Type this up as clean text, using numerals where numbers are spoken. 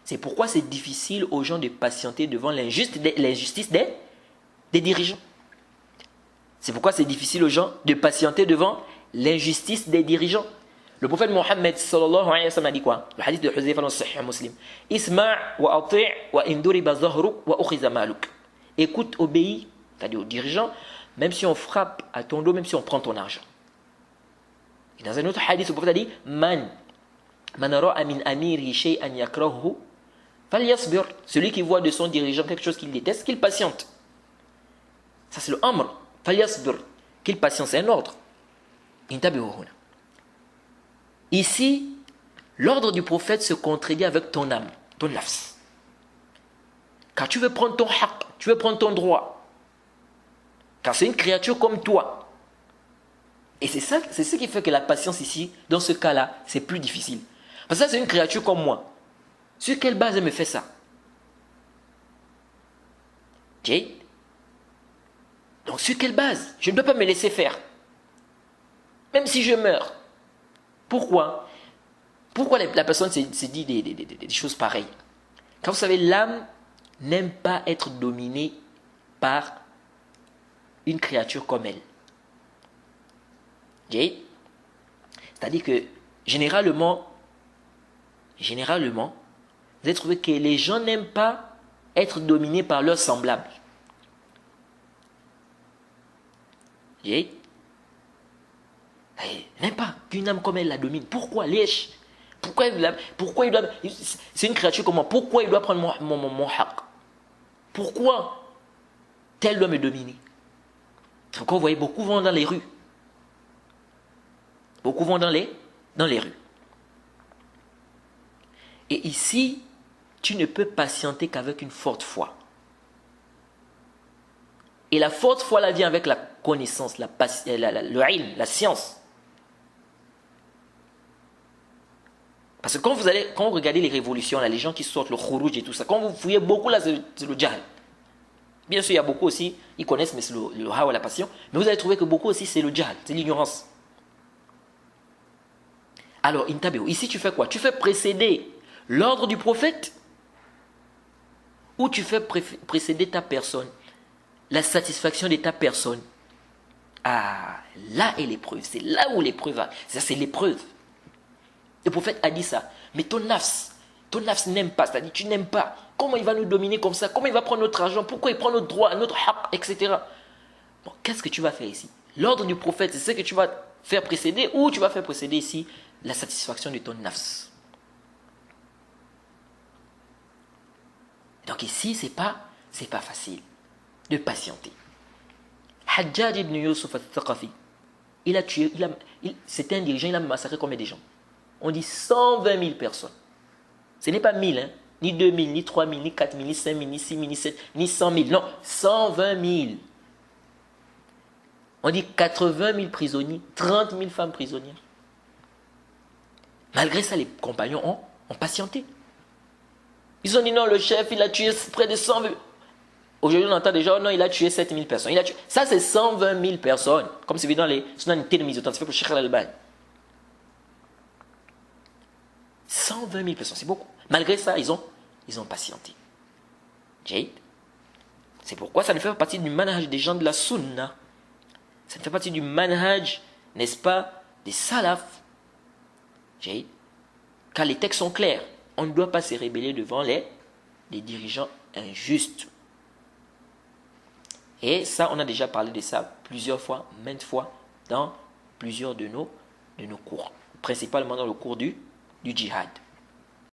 C'est pourquoi c'est difficile aux gens de patienter devant l'injustice des dirigeants. C'est pourquoi c'est difficile aux gens de patienter devant l'injustice des dirigeants. Le prophète Mohammed sallallahu alayhi wa sallam a dit quoi? Le hadith de Huzayfa dans Sahih Muslim. Isma' wa ati' wa induriba zahruk wa ukhiza maluk. Écoute, obéis, c'est-à-dire aux dirigeants, même si on frappe à ton dos, même si on prend ton argent. Et dans un autre hadith, le prophète a dit Man ra'a min amirihi shay'an yakrahuhu falyasbir. Celui qui voit de son dirigeant quelque chose qu'il déteste, qu'il patiente. Ça c'est le amr. Falyasbir. Qu'il patiente, c'est un ordre. Intabihuhuna. Ici, l'ordre du prophète se contredit avec ton âme, ton nafs. Car tu veux prendre ton haqq, tu veux prendre ton droit. Car c'est une créature comme toi. Et c'est ce qui fait que la patience ici, dans ce cas-là, c'est plus difficile. Parce que ça, c'est une créature comme moi. Sur quelle base elle me fait ça? Ok? Donc sur quelle base? Je ne dois pas me laisser faire. Même si je meurs. Pourquoi? Pourquoi la personne se dit des choses pareilles? Car vous savez, l'âme n'aime pas être dominée par une créature comme elle. Ok? C'est-à-dire que généralement, vous allez trouver que les gens n'aiment pas être dominés par leurs semblables. Ok? N'aime pas qu'une âme comme elle la domine. Pourquoi? Lèche. Pourquoi il doit... C'est une créature comme moi. Pourquoi il doit prendre mon haq? Pourquoi tel doit me dominer? Encore, vous voyez, beaucoup vont dans les rues. Beaucoup vont dans les rues. Et ici, tu ne peux patienter qu'avec une forte foi. Et la forte foi, là, vient avec la connaissance, le ilm, la science. Parce que quand vous regardez les révolutions, là, les gens qui sortent, le khuruj et tout ça, quand vous fouillez beaucoup, là, c'est le jahl. Bien sûr, il y a beaucoup aussi, ils connaissent, mais c'est le hawa, la passion. Mais vous allez trouver que beaucoup aussi, c'est le jahl, c'est l'ignorance. Alors, intabéo, ici, tu fais quoi? Tu fais précéder l'ordre du prophète ou tu fais précéder ta personne, la satisfaction de ta personne? Ah, là est l'épreuve. C'est là où l'épreuve va. C'est l'épreuve. Le prophète a dit ça. Mais ton nafs n'aime pas. C'est-à-dire, tu n'aimes pas. Comment il va nous dominer comme ça? Comment il va prendre notre argent? Pourquoi il prend notre droit, notre haq, etc. Bon, qu'est-ce que tu vas faire ici? L'ordre du prophète, c'est ce que tu vas faire précéder ou tu vas faire précéder ici la satisfaction de ton nafs. Donc ici, c'est pas facile de patienter. Hajjaj ibn Yusuf al-Thaqafi, c'était un dirigeant, il a massacré combien de gens? On dit 120 000 personnes. Ce n'est pas 1000, hein? Ni 2000, ni 3000, ni 4000, ni 5000, ni 6000, ni 7, ni 100 000. Non, 120 000. On dit 80 000 prisonniers, 30 000 femmes prisonnières. Malgré ça, les compagnons ont patienté. Ils ont dit non, le chef, il a tué près de 100 000. Aujourd'hui, on entend déjà, non, il a tué 7 000 personnes. Ça, c'est 120 000 personnes. Comme c'est vu dans les Sunan Tirmizi, c'est fait pour Cheikh al-Albani. 120 000 personnes, c'est beaucoup. Malgré ça, ils ont patienté. C'est pourquoi ça ne fait pas partie du manhaj des gens de la sunna. Ça ne fait pas partie du manhaj, n'est-ce pas, des salafs. Car les textes sont clairs. On ne doit pas se rébeller devant les dirigeants injustes. Et ça, on a déjà parlé de ça plusieurs fois, maintes fois, dans plusieurs de nos cours. Principalement dans le cours du djihad.